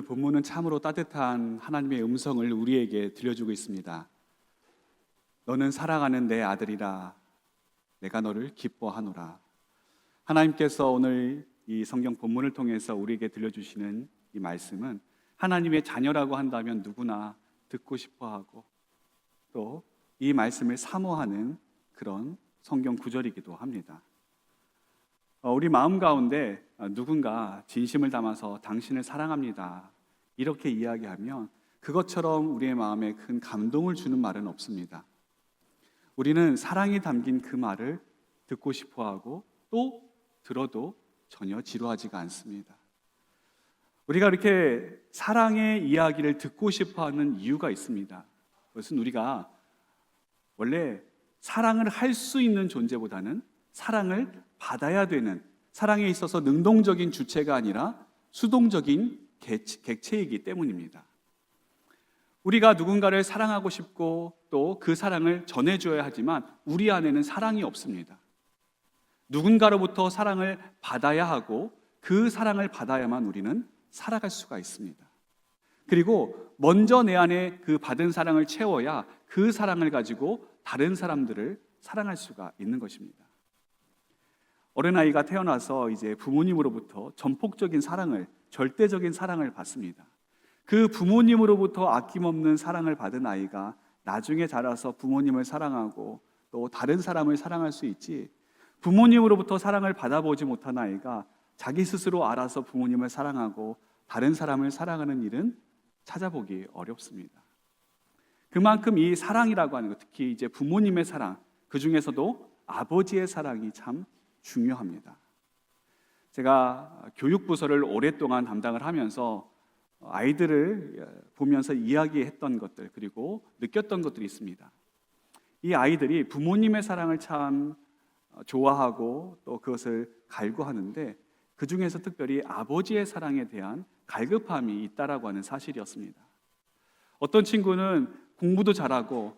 오늘 본문은 참으로 따뜻한 하나님의 음성을 우리에게 들려주고 있습니다. 너는 사랑하는 내 아들이라, 내가 너를 기뻐하노라. 하나님께서 오늘 이 성경 본문을 통해서 우리에게 들려주시는 이 말씀은 하나님의 자녀라고 한다면 누구나 듣고 싶어하고 또 이 말씀을 사모하는 그런 성경 구절이기도 합니다. 우리 마음 가운데 누군가 진심을 담아서 당신을 사랑합니다 이렇게 이야기하면 그것처럼 우리의 마음에 큰 감동을 주는 말은 없습니다. 우리는 사랑이 담긴 그 말을 듣고 싶어하고 또 들어도 전혀 지루하지가 않습니다. 우리가 이렇게 사랑의 이야기를 듣고 싶어하는 이유가 있습니다. 그것은 우리가 원래 사랑을 할 수 있는 존재보다는 사랑을 받아야 되는, 사랑에 있어서 능동적인 주체가 아니라 수동적인 객체이기 때문입니다. 우리가 누군가를 사랑하고 싶고 또 그 사랑을 전해줘야 하지만 우리 안에는 사랑이 없습니다. 누군가로부터 사랑을 받아야 하고 그 사랑을 받아야만 우리는 살아갈 수가 있습니다. 그리고 먼저 내 안에 그 받은 사랑을 채워야 그 사랑을 가지고 다른 사람들을 사랑할 수가 있는 것입니다. 어린아이가 태어나서 이제 부모님으로부터 전폭적인 사랑을, 절대적인 사랑을 받습니다. 그 부모님으로부터 아낌없는 사랑을 받은 아이가 나중에 자라서 부모님을 사랑하고 또 다른 사람을 사랑할 수 있지, 부모님으로부터 사랑을 받아보지 못한 아이가 자기 스스로 알아서 부모님을 사랑하고 다른 사람을 사랑하는 일은 찾아보기 어렵습니다. 그만큼 이 사랑이라고 하는 것, 특히 이제 부모님의 사랑, 그 중에서도 아버지의 사랑이 참 중요합니다. 제가 교육부서를 오랫동안 담당을 하면서 아이들을 보면서 이야기했던 것들, 그리고 느꼈던 것들이 있습니다. 이 아이들이 부모님의 사랑을 참 좋아하고 또 그것을 갈구하는데 그 중에서 특별히 아버지의 사랑에 대한 갈급함이 있다라고 하는 사실이었습니다. 어떤 친구는 공부도 잘하고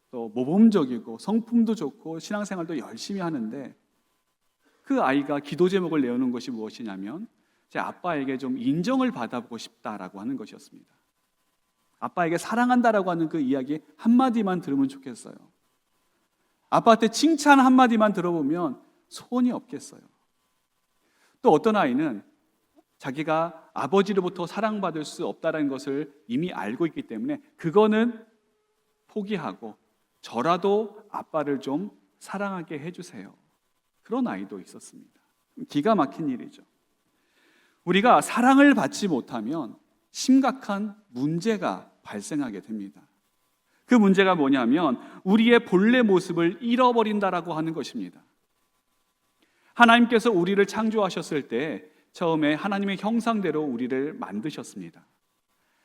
또 모범적이고 성품도 좋고 신앙생활도 열심히 하는데 그 아이가 기도 제목을 내오는 것이 무엇이냐면 제 아빠에게 좀 인정을 받아보고 싶다라고 하는 것이었습니다. 아빠에게 사랑한다라고 하는 그 이야기 한마디만 들으면 좋겠어요. 아빠한테 칭찬 한마디만 들어보면 소원이 없겠어요. 또 어떤 아이는 자기가 아버지로부터 사랑받을 수 없다는 것을 이미 알고 있기 때문에 그거는 포기하고 저라도 아빠를 좀 사랑하게 해주세요. 그런 아이도 있었습니다. 기가 막힌 일이죠. 우리가 사랑을 받지 못하면 심각한 문제가 발생하게 됩니다. 그 문제가 뭐냐면 우리의 본래 모습을 잃어버린다라고 하는 것입니다. 하나님께서 우리를 창조하셨을 때 처음에 하나님의 형상대로 우리를 만드셨습니다.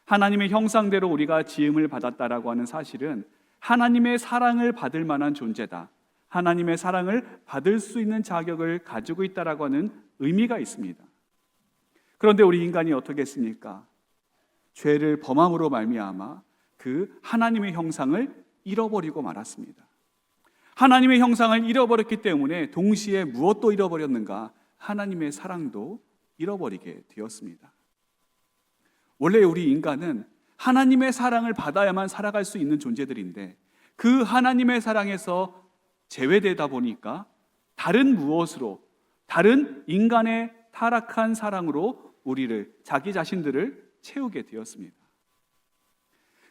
하나님의 형상대로 우리가 지음을 받았다라고 하는 사실은 하나님의 사랑을 받을 만한 존재다, 하나님의 사랑을 받을 수 있는 자격을 가지고 있다라고 하는 의미가 있습니다. 그런데 우리 인간이 어떻게 했습니까? 죄를 범함으로 말미암아 그 하나님의 형상을 잃어버리고 말았습니다. 하나님의 형상을 잃어버렸기 때문에 동시에 무엇도 잃어버렸는가? 하나님의 사랑도 잃어버리게 되었습니다. 원래 우리 인간은 하나님의 사랑을 받아야만 살아갈 수 있는 존재들인데 그 하나님의 사랑에서 제외되다 보니까 다른 무엇으로, 다른 인간의 타락한 사랑으로 우리를, 자기 자신들을 채우게 되었습니다.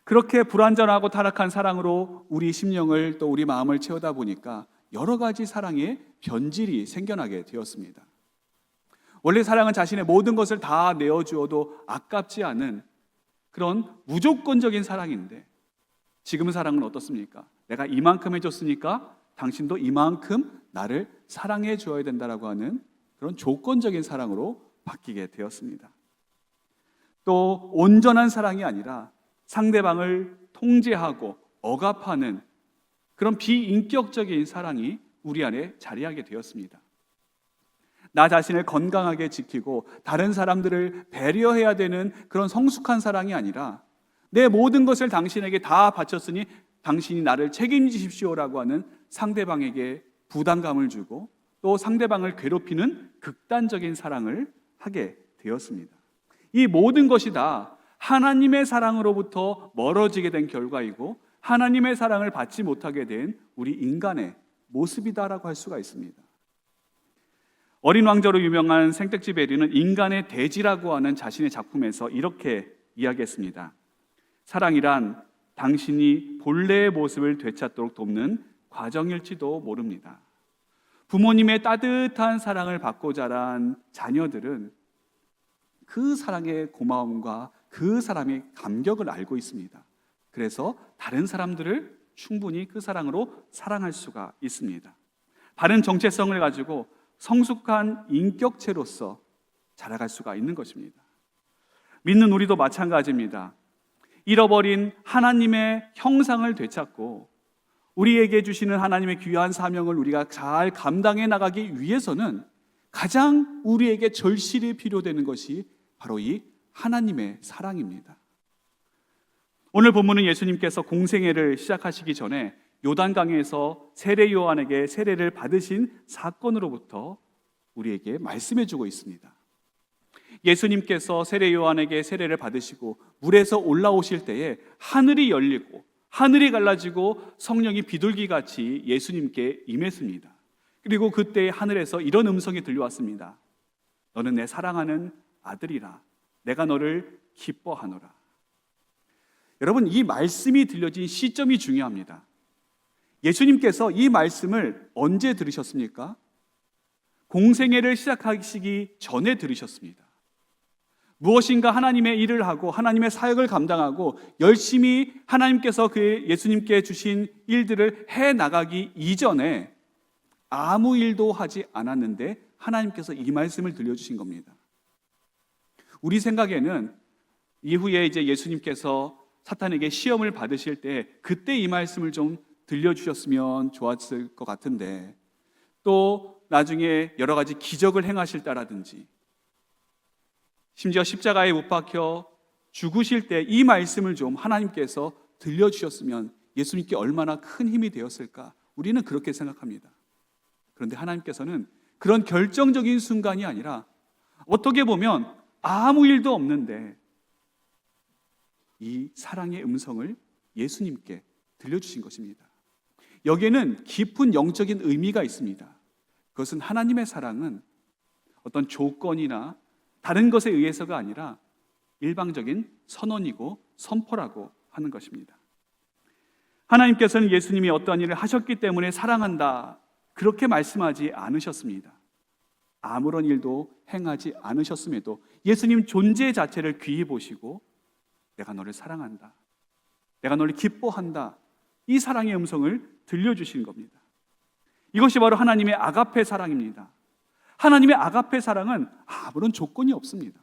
그렇게 불완전하고 타락한 사랑으로 우리 심령을 또 우리 마음을 채우다 보니까 여러 가지 사랑의 변질이 생겨나게 되었습니다. 원래 사랑은 자신의 모든 것을 다 내어주어도 아깝지 않은 그런 무조건적인 사랑인데 지금 사랑은 어떻습니까? 내가 이만큼 해줬으니까 당신도 이만큼 나를 사랑해 주어야 된다라고 하는 그런 조건적인 사랑으로 바뀌게 되었습니다. 또 온전한 사랑이 아니라 상대방을 통제하고 억압하는 그런 비인격적인 사랑이 우리 안에 자리하게 되었습니다. 나 자신을 건강하게 지키고 다른 사람들을 배려해야 되는 그런 성숙한 사랑이 아니라 내 모든 것을 당신에게 다 바쳤으니 당신이 나를 책임지십시오라고 하는 상대방에게 부담감을 주고 또 상대방을 괴롭히는 극단적인 사랑을 하게 되었습니다. 이 모든 것이 다 하나님의 사랑으로부터 멀어지게 된 결과이고 하나님의 사랑을 받지 못하게 된 우리 인간의 모습이다라고 할 수가 있습니다. 어린 왕자로 유명한 생텍쥐베리는 인간의 대지라고 하는 자신의 작품에서 이렇게 이야기했습니다. 사랑이란 당신이 본래의 모습을 되찾도록 돕는 과정일지도 모릅니다. 부모님의 따뜻한 사랑을 받고 자란 자녀들은 그 사랑의 고마움과 그 사람의 감격을 알고 있습니다. 그래서 다른 사람들을 충분히 그 사랑으로 사랑할 수가 있습니다. 바른 정체성을 가지고 성숙한 인격체로서 자라갈 수가 있는 것입니다. 믿는 우리도 마찬가지입니다. 잃어버린 하나님의 형상을 되찾고 우리에게 주시는 하나님의 귀한 사명을 우리가 잘 감당해 나가기 위해서는 가장 우리에게 절실히 필요되는 것이 바로 이 하나님의 사랑입니다. 오늘 본문은 예수님께서 공생애를 시작하시기 전에 요단강에서 세례 요한에게 세례를 받으신 사건으로부터 우리에게 말씀해 주고 있습니다. 예수님께서 세례 요한에게 세례를 받으시고 물에서 올라오실 때에 하늘이 열리고 하늘이 갈라지고 성령이 비둘기같이 예수님께 임했습니다. 그리고 그때 하늘에서 이런 음성이 들려왔습니다. 너는 내 사랑하는 아들이라. 내가 너를 기뻐하노라. 여러분, 이 말씀이 들려진 시점이 중요합니다. 예수님께서 이 말씀을 언제 들으셨습니까? 공생애를 시작하시기 전에 들으셨습니다. 무엇인가 하나님의 일을 하고 하나님의 사역을 감당하고 열심히 하나님께서 그 예수님께 주신 일들을 해나가기 이전에 아무 일도 하지 않았는데 하나님께서 이 말씀을 들려주신 겁니다. 우리 생각에는 이후에 이제 예수님께서 사탄에게 시험을 받으실 때 그때 이 말씀을 좀 들려주셨으면 좋았을 것 같은데, 또 나중에 여러 가지 기적을 행하실 때라든지 심지어 십자가에 못 박혀 죽으실 때 이 말씀을 좀 하나님께서 들려주셨으면 예수님께 얼마나 큰 힘이 되었을까, 우리는 그렇게 생각합니다. 그런데 하나님께서는 그런 결정적인 순간이 아니라 어떻게 보면 아무 일도 없는데 이 사랑의 음성을 예수님께 들려주신 것입니다. 여기에는 깊은 영적인 의미가 있습니다. 그것은 하나님의 사랑은 어떤 조건이나 다른 것에 의해서가 아니라 일방적인 선언이고 선포라고 하는 것입니다. 하나님께서는 예수님이 어떠한 일을 하셨기 때문에 사랑한다, 그렇게 말씀하지 않으셨습니다. 아무런 일도 행하지 않으셨음에도 예수님 존재 자체를 귀히 보시고 내가 너를 사랑한다, 내가 너를 기뻐한다, 이 사랑의 음성을 들려주신 겁니다. 이것이 바로 하나님의 아가페 사랑입니다. 하나님의 아가페 사랑은 아무런 조건이 없습니다.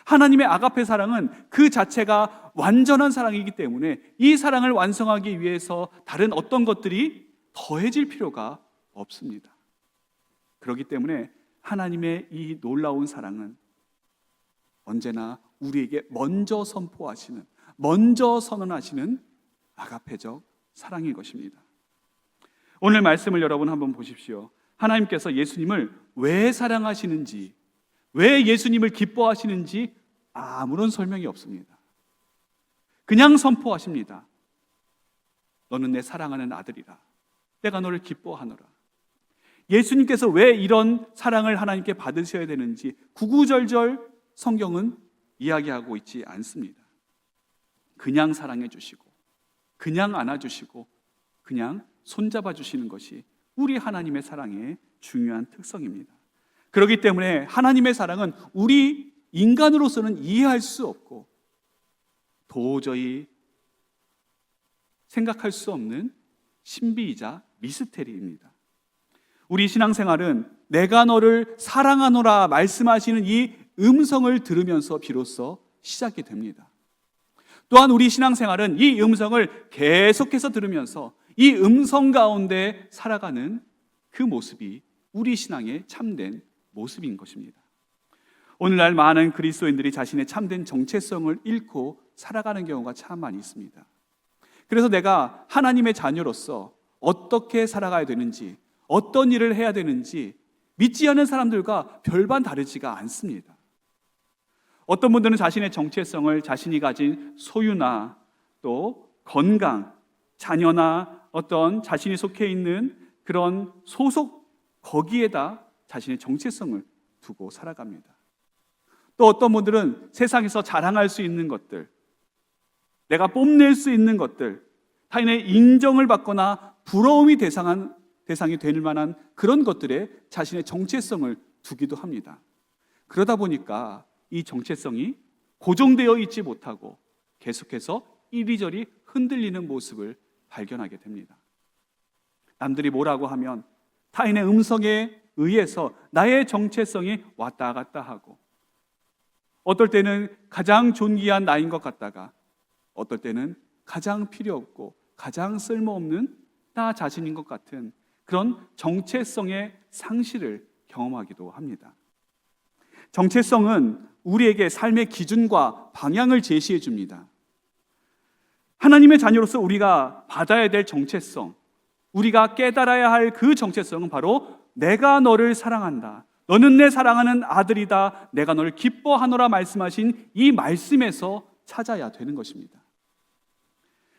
하나님의 아가페 사랑은 그 자체가 완전한 사랑이기 때문에 이 사랑을 완성하기 위해서 다른 어떤 것들이 더해질 필요가 없습니다. 그렇기 때문에 하나님의 이 놀라운 사랑은 언제나 우리에게 먼저 선포하시는, 먼저 선언하시는 아가페적 사랑인 것입니다. 오늘 말씀을 여러분 한번 보십시오. 하나님께서 예수님을 왜 사랑하시는지, 왜 예수님을 기뻐하시는지 아무런 설명이 없습니다. 그냥 선포하십니다. 너는 내 사랑하는 아들이라. 내가 너를 기뻐하노라. 예수님께서 왜 이런 사랑을 하나님께 받으셔야 되는지 구구절절 성경은 이야기하고 있지 않습니다. 그냥 사랑해 주시고, 그냥 안아주시고, 그냥 손잡아 주시는 것이 우리 하나님의 사랑의 중요한 특성입니다. 그렇기 때문에 하나님의 사랑은 우리 인간으로서는 이해할 수 없고 도저히 생각할 수 없는 신비이자 미스테리입니다. 우리 신앙생활은 내가 너를 사랑하노라 말씀하시는 이 음성을 들으면서 비로소 시작이 됩니다. 또한 우리 신앙생활은 이 음성을 계속해서 들으면서 이 음성 가운데 살아가는 그 모습이 우리 신앙의 참된 모습인 것입니다. 오늘날 많은 그리스도인들이 자신의 참된 정체성을 잃고 살아가는 경우가 참 많이 있습니다. 그래서 내가 하나님의 자녀로서 어떻게 살아가야 되는지, 어떤 일을 해야 되는지 믿지 않은 사람들과 별반 다르지가 않습니다. 어떤 분들은 자신의 정체성을 자신이 가진 소유나 또 건강, 자녀나 어떤 자신이 속해 있는 그런 소속 거기에다 자신의 정체성을 두고 살아갑니다. 또 어떤 분들은 세상에서 자랑할 수 있는 것들, 내가 뽐낼 수 있는 것들, 타인의 인정을 받거나 부러움이 대상이 될 만한 그런 것들에 자신의 정체성을 두기도 합니다. 그러다 보니까 이 정체성이 고정되어 있지 못하고 계속해서 이리저리 흔들리는 모습을 발견하게 됩니다. 남들이 뭐라고 하면 타인의 음성에 의해서 나의 정체성이 왔다 갔다 하고, 어떨 때는 가장 존귀한 나인 것 같다가 어떨 때는 가장 필요 없고 가장 쓸모없는 나 자신인 것 같은 그런 정체성의 상실을 경험하기도 합니다. 정체성은 우리에게 삶의 기준과 방향을 제시해 줍니다. 하나님의 자녀로서 우리가 받아야 될 정체성, 우리가 깨달아야 할 그 정체성은 바로 내가 너를 사랑한다, 너는 내 사랑하는 아들이다, 내가 너를 기뻐하노라 말씀하신 이 말씀에서 찾아야 되는 것입니다.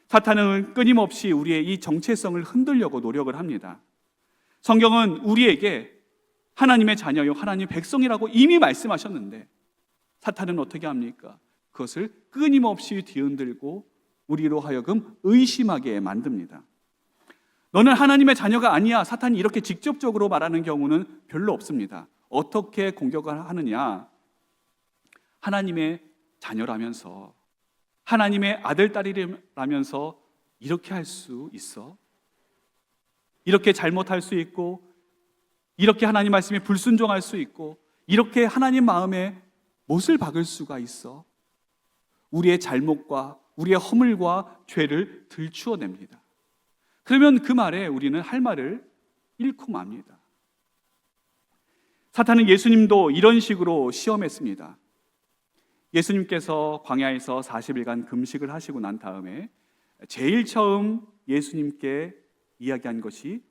사탄은 끊임없이 우리의 이 정체성을 흔들려고 노력을 합니다. 성경은 우리에게 하나님의 자녀요, 하나님의 백성이라고 이미 말씀하셨는데 사탄은 어떻게 합니까? 그것을 끊임없이 뒤흔들고 우리로 하여금 의심하게 만듭니다. 너는 하나님의 자녀가 아니야, 사탄이 이렇게 직접적으로 말하는 경우는 별로 없습니다. 어떻게 공격을 하느냐? 하나님의 자녀라면서, 하나님의 아들, 딸이라면서 이렇게 할 수 있어? 이렇게 잘못할 수 있고, 이렇게 하나님 말씀에 불순종할 수 있고, 이렇게 하나님 마음에 못을 박을 수가 있어? 우리의 잘못과 우리의 허물과 죄를 들추어냅니다. 그러면 그 말에 우리는 할 말을 잃고 맙니다. 사탄은 예수님도 이런 식으로 시험했습니다. 예수님께서 광야에서 40일간 금식을 하시고 난 다음에 제일 처음 예수님께 이야기한 것이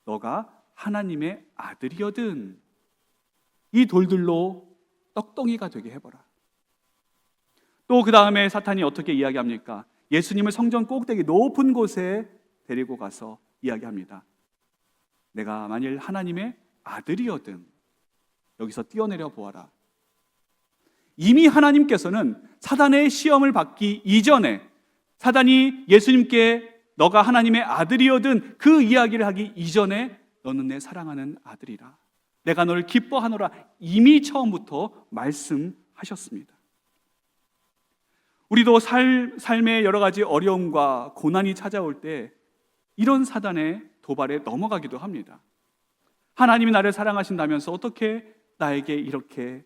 너가 하나님의 아들이거든 이 돌들로 떡덩이가 되게 해보라. 또 그 다음에 사탄이 어떻게 이야기합니까? 예수님을 성전 꼭대기 높은 곳에 데리고 가서 이야기합니다. 내가 만일 하나님의 아들이거든 여기서 뛰어내려 보아라. 이미 하나님께서는 사단의 시험을 받기 이전에, 사단이 예수님께 너가 하나님의 아들이거든 그 이야기를 하기 이전에 너는 내 사랑하는 아들이라, 내가 너를 기뻐하노라 이미 처음부터 말씀하셨습니다. 우리도 삶의 여러 가지 어려움과 고난이 찾아올 때 이런 사단의 도발에 넘어가기도 합니다. 하나님이 나를 사랑하신다면서 어떻게 나에게 이렇게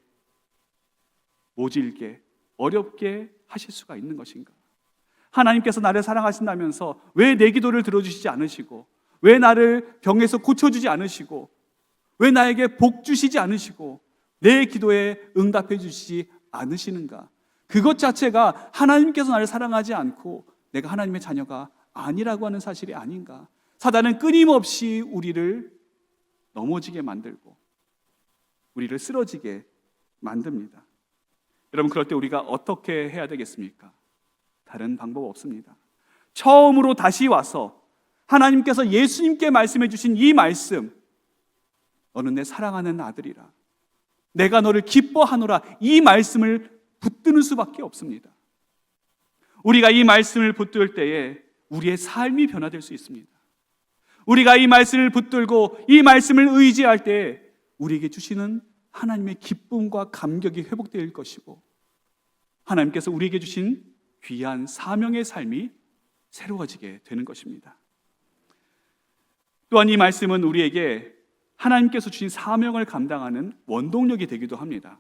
모질게 어렵게 하실 수가 있는 것인가? 하나님께서 나를 사랑하신다면서 왜 내 기도를 들어주시지 않으시고, 왜 나를 병에서 고쳐주지 않으시고, 왜 나에게 복 주시지 않으시고 내 기도에 응답해 주시지 않으시는가? 그것 자체가 하나님께서 나를 사랑하지 않고 내가 하나님의 자녀가 아니라고 하는 사실이 아닌가? 사단은 끊임없이 우리를 넘어지게 만들고 우리를 쓰러지게 만듭니다. 여러분, 그럴 때 우리가 어떻게 해야 되겠습니까? 다른 방법 없습니다. 처음으로 다시 와서 하나님께서 예수님께 말씀해 주신 이 말씀, 너는 내 사랑하는 아들이라, 내가 너를 기뻐하노라, 이 말씀을 붙드는 수밖에 없습니다. 우리가 이 말씀을 붙들 때에 우리의 삶이 변화될 수 있습니다. 우리가 이 말씀을 붙들고 이 말씀을 의지할 때에 우리에게 주시는 하나님의 기쁨과 감격이 회복될 것이고, 하나님께서 우리에게 주신 귀한 사명의 삶이 새로워지게 되는 것입니다. 또한 이 말씀은 우리에게 하나님께서 주신 사명을 감당하는 원동력이 되기도 합니다.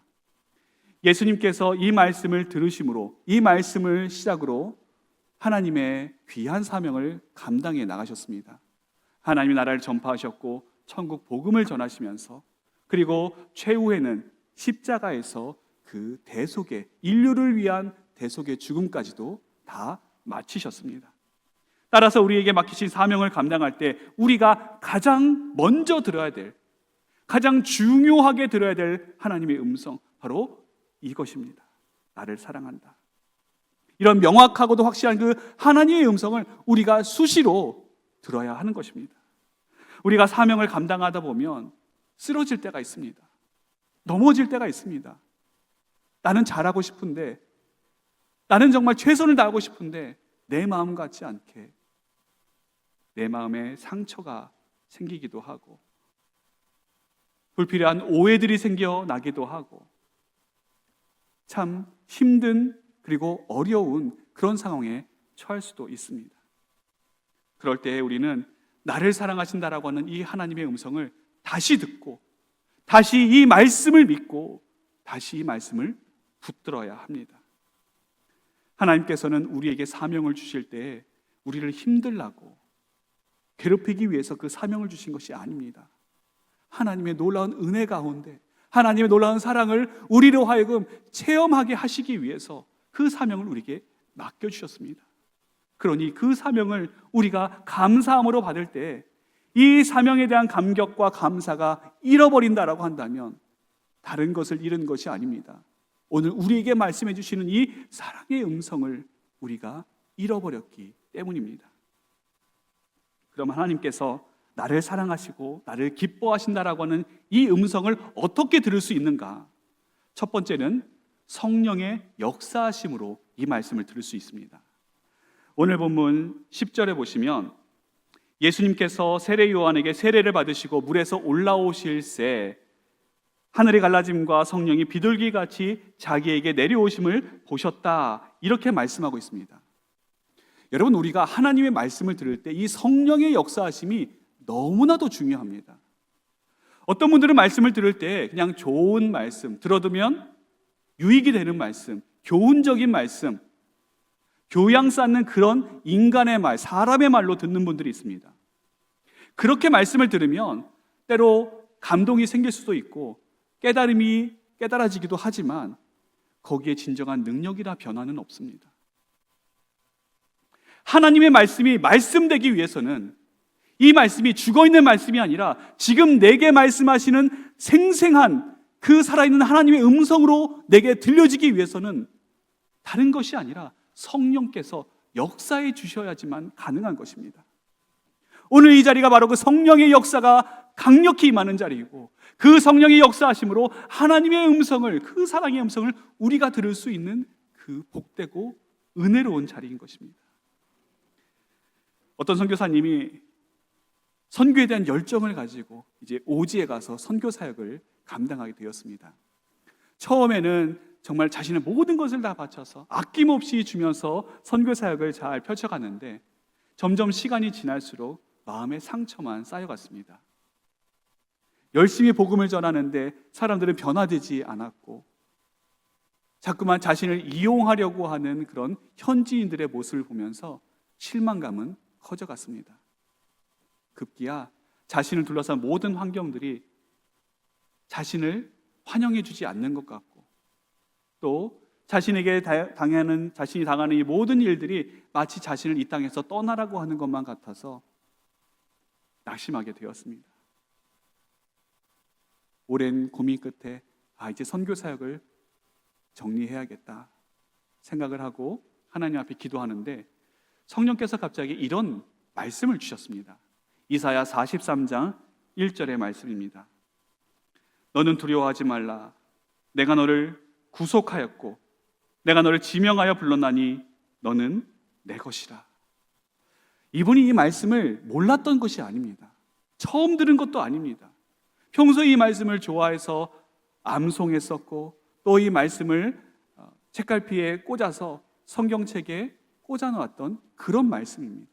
예수님께서 이 말씀을 들으심으로, 이 말씀을 시작으로 하나님의 귀한 사명을 감당해 나가셨습니다. 하나님의 나라를 전파하셨고 천국 복음을 전하시면서, 그리고 최후에는 십자가에서 그 대속의, 인류를 위한 대속의 죽음까지도 다 마치셨습니다. 따라서 우리에게 맡기신 사명을 감당할 때 우리가 가장 먼저 들어야 될, 가장 중요하게 들어야 될 하나님의 음성, 바로 이것입니다. 나를 사랑한다. 이런 명확하고도 확실한 그 하나님의 음성을 우리가 수시로 들어야 하는 것입니다. 우리가 사명을 감당하다 보면 쓰러질 때가 있습니다. 넘어질 때가 있습니다. 나는 잘하고 싶은데, 나는 정말 최선을 다하고 싶은데 내 마음 같지 않게 내 마음에 상처가 생기기도 하고 불필요한 오해들이 생겨나기도 하고 참 힘든 그리고 어려운 그런 상황에 처할 수도 있습니다. 그럴 때 우리는 나를 사랑하신다라고 하는 이 하나님의 음성을 다시 듣고 다시 이 말씀을 믿고 다시 이 말씀을 붙들어야 합니다. 하나님께서는 우리에게 사명을 주실 때 우리를 힘들라고 괴롭히기 위해서 그 사명을 주신 것이 아닙니다. 하나님의 놀라운 은혜 가운데 하나님의 놀라운 사랑을 우리로 하여금 체험하게 하시기 위해서 그 사명을 우리에게 맡겨주셨습니다. 그러니 그 사명을 우리가 감사함으로 받을 때 이 사명에 대한 감격과 감사가 잃어버린다라고 한다면 다른 것을 잃은 것이 아닙니다. 오늘 우리에게 말씀해 주시는 이 사랑의 음성을 우리가 잃어버렸기 때문입니다. 그럼 하나님께서 나를 사랑하시고 나를 기뻐하신다라고 하는 이 음성을 어떻게 들을 수 있는가? 첫 번째는 성령의 역사하심으로 이 말씀을 들을 수 있습니다. 오늘 본문 10절에 보시면 예수님께서 세례 요한에게 세례를 받으시고 물에서 올라오실새 하늘이 갈라짐과 성령이 비둘기같이 자기에게 내려오심을 보셨다, 이렇게 말씀하고 있습니다. 여러분, 우리가 하나님의 말씀을 들을 때 이 성령의 역사하심이 너무나도 중요합니다. 어떤 분들은 말씀을 들을 때 그냥 좋은 말씀, 들어두면 유익이 되는 말씀, 교훈적인 말씀, 교양 쌓는 그런 인간의 말, 사람의 말로 듣는 분들이 있습니다. 그렇게 말씀을 들으면 때로 감동이 생길 수도 있고 깨달아지기도 하지만 거기에 진정한 능력이나 변화는 없습니다. 하나님의 말씀이 말씀되기 위해서는 이 말씀이 죽어있는 말씀이 아니라 지금 내게 말씀하시는 생생한 그 살아있는 하나님의 음성으로 내게 들려지기 위해서는 다른 것이 아니라 성령께서 역사해 주셔야지만 가능한 것입니다. 오늘 이 자리가 바로 그 성령의 역사가 강력히 임하는 자리이고 그 성령의 역사하심으로 하나님의 음성을, 그 사랑의 음성을 우리가 들을 수 있는 그 복되고 은혜로운 자리인 것입니다. 어떤 선교사님이 선교에 대한 열정을 가지고 이제 오지에 가서 선교 사역을 감당하게 되었습니다. 처음에는 정말 자신의 모든 것을 다 바쳐서 아낌없이 주면서 선교 사역을 잘 펼쳐갔는데 점점 시간이 지날수록 마음의 상처만 쌓여갔습니다. 열심히 복음을 전하는데 사람들은 변화되지 않았고 자꾸만 자신을 이용하려고 하는 그런 현지인들의 모습을 보면서 실망감은 커져갔습니다. 급기야 자신을 둘러싼 모든 환경들이 자신을 환영해 주지 않는 것 같고 또 자신이 당하는 이 모든 일들이 마치 자신을 이 땅에서 떠나라고 하는 것만 같아서 낙심하게 되었습니다. 오랜 고민 끝에 이제 선교 사역을 정리해야겠다 생각을 하고 하나님 앞에 기도하는데 성령께서 갑자기 이런 말씀을 주셨습니다. 이사야 43장 1절의 말씀입니다. 너는 두려워하지 말라. 내가 너를 구속하였고 내가 너를 지명하여 불렀나니 너는 내 것이라. 이분이 이 말씀을 몰랐던 것이 아닙니다. 처음 들은 것도 아닙니다. 평소에 이 말씀을 좋아해서 암송했었고 또 이 말씀을 책갈피에 꽂아서 성경책에 꽂아놓았던 그런 말씀입니다.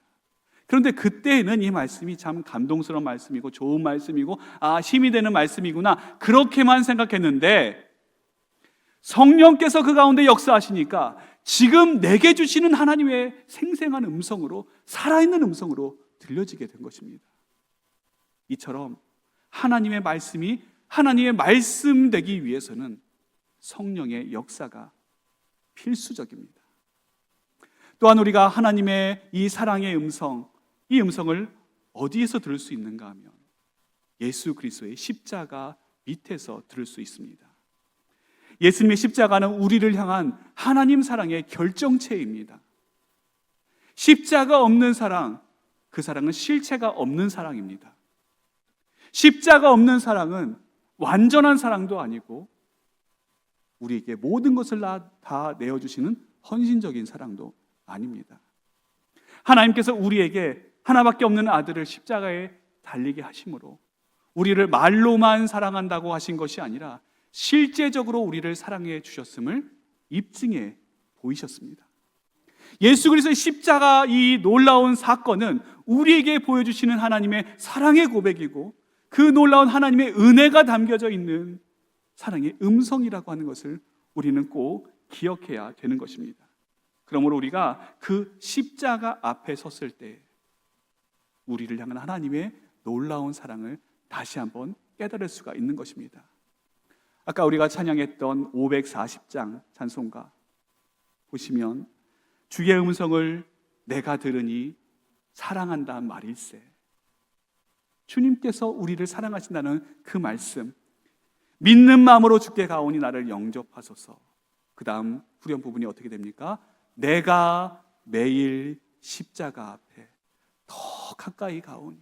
그런데 그때에는 이 말씀이 참 감동스러운 말씀이고 좋은 말씀이고 힘이 되는 말씀이구나 그렇게만 생각했는데 성령께서 그 가운데 역사하시니까 지금 내게 주시는 하나님의 생생한 음성으로 살아있는 음성으로 들려지게 된 것입니다. 이처럼 하나님의 말씀이 하나님의 말씀 되기 위해서는 성령의 역사가 필수적입니다. 또한 우리가 하나님의 이 사랑의 음성, 이 음성을 어디에서 들을 수 있는가 하면 예수 그리스도의 십자가 밑에서 들을 수 있습니다. 예수님의 십자가는 우리를 향한 하나님 사랑의 결정체입니다. 십자가 없는 사랑, 그 사랑은 실체가 없는 사랑입니다. 십자가 없는 사랑은 완전한 사랑도 아니고 우리에게 모든 것을 다 내어주시는 헌신적인 사랑도 아닙니다. 하나님께서 우리에게 하나밖에 없는 아들을 십자가에 달리게 하심으로 우리를 말로만 사랑한다고 하신 것이 아니라 실제적으로 우리를 사랑해 주셨음을 입증해 보이셨습니다. 예수 그리스도의 십자가 이 놀라운 사건은 우리에게 보여주시는 하나님의 사랑의 고백이고 그 놀라운 하나님의 은혜가 담겨져 있는 사랑의 음성이라고 하는 것을 우리는 꼭 기억해야 되는 것입니다. 그러므로 우리가 그 십자가 앞에 섰을 때 우리를 향한 하나님의 놀라운 사랑을 다시 한번 깨달을 수가 있는 것입니다. 아까 우리가 찬양했던 540장 찬송가 보시면 주의 음성을 내가 들으니 사랑한다 말일세. 주님께서 우리를 사랑하신다는 그 말씀, 믿는 마음으로 주께 가오니 나를 영접하소서. 그 다음 후렴 부분이 어떻게 됩니까? 내가 매일 십자가 앞에 더 가까이 가오니.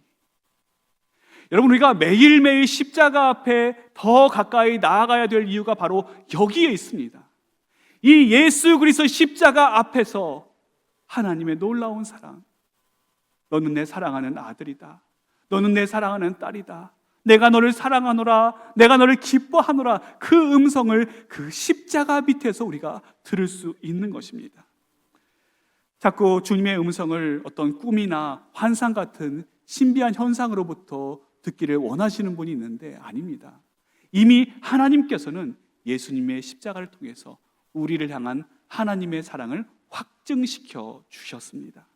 여러분, 우리가 매일매일 십자가 앞에 더 가까이 나아가야 될 이유가 바로 여기에 있습니다. 이 예수 그리스도 십자가 앞에서 하나님의 놀라운 사랑, 너는 내 사랑하는 아들이다, 너는 내 사랑하는 딸이다, 내가 너를 사랑하노라, 내가 너를 기뻐하노라, 그 음성을 그 십자가 밑에서 우리가 들을 수 있는 것입니다. 자꾸 주님의 음성을 어떤 꿈이나 환상 같은 신비한 현상으로부터 듣기를 원하시는 분이 있는데 아닙니다. 이미 하나님께서는 예수님의 십자가를 통해서 우리를 향한 하나님의 사랑을 확증시켜 주셨습니다.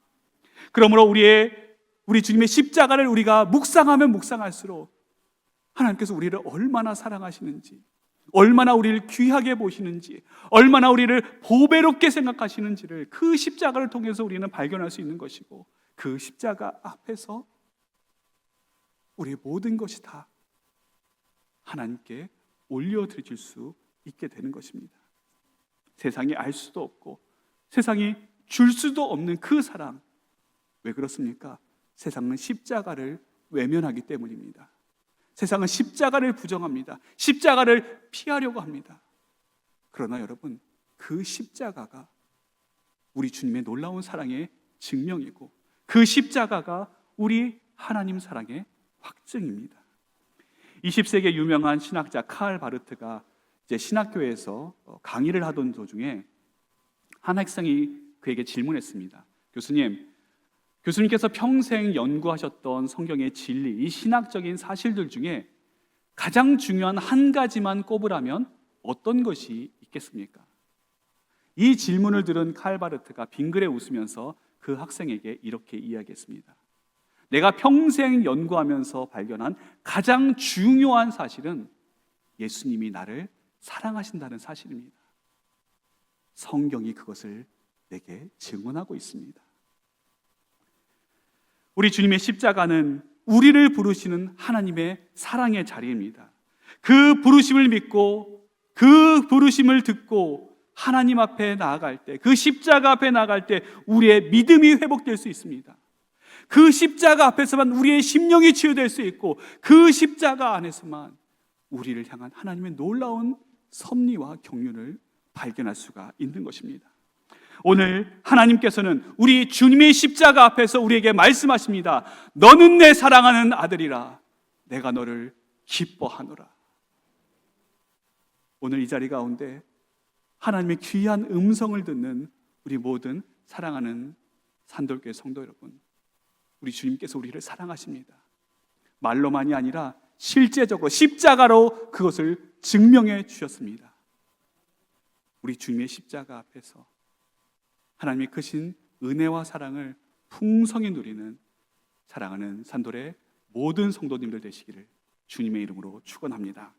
그러므로 우리 주님의 십자가를 우리가 묵상하면 묵상할수록 하나님께서 우리를 얼마나 사랑하시는지, 얼마나 우리를 귀하게 보시는지, 얼마나 우리를 보배롭게 생각하시는지를 그 십자가를 통해서 우리는 발견할 수 있는 것이고, 그 십자가 앞에서 우리의 모든 것이 다 하나님께 올려드릴 수 있게 되는 것입니다. 세상이 알 수도 없고 세상이 줄 수도 없는 그 사랑, 왜 그렇습니까? 세상은 십자가를 외면하기 때문입니다. 세상은 십자가를 부정합니다. 십자가를 피하려고 합니다. 그러나 여러분, 그 십자가가 우리 주님의 놀라운 사랑의 증명이고 그 십자가가 우리 하나님 사랑의 확증입니다. 20세기의 유명한 신학자 카를 바르트가 이제 신학교에서 강의를 하던 도중에 한 학생이 그에게 질문했습니다. 교수님께서 평생 연구하셨던 성경의 진리, 이 신학적인 사실들 중에 가장 중요한 한 가지만 꼽으라면 어떤 것이 있겠습니까? 이 질문을 들은 칼 바르트가 빙그레 웃으면서 그 학생에게 이렇게 이야기했습니다. 내가 평생 연구하면서 발견한 가장 중요한 사실은 예수님이 나를 사랑하신다는 사실입니다. 성경이 그것을 내게 증언하고 있습니다. 우리 주님의 십자가는 우리를 부르시는 하나님의 사랑의 자리입니다. 그 부르심을 믿고 그 부르심을 듣고 하나님 앞에 나아갈 때, 그 십자가 앞에 나아갈 때 우리의 믿음이 회복될 수 있습니다. 그 십자가 앞에서만 우리의 심령이 치유될 수 있고 그 십자가 안에서만 우리를 향한 하나님의 놀라운 섭리와 경륜을 발견할 수가 있는 것입니다. 오늘 하나님께서는 우리 주님의 십자가 앞에서 우리에게 말씀하십니다. 너는 내 사랑하는 아들이라, 내가 너를 기뻐하노라. 오늘 이 자리 가운데 하나님의 귀한 음성을 듣는 우리 모든 사랑하는 산돌교회 성도 여러분, 우리 주님께서 우리를 사랑하십니다. 말로만이 아니라 실제적으로 십자가로 그것을 증명해 주셨습니다. 우리 주님의 십자가 앞에서 하나님의 크신 은혜와 사랑을 풍성히 누리는 사랑하는 산돌의 모든 성도님들 되시기를 주님의 이름으로 축원합니다.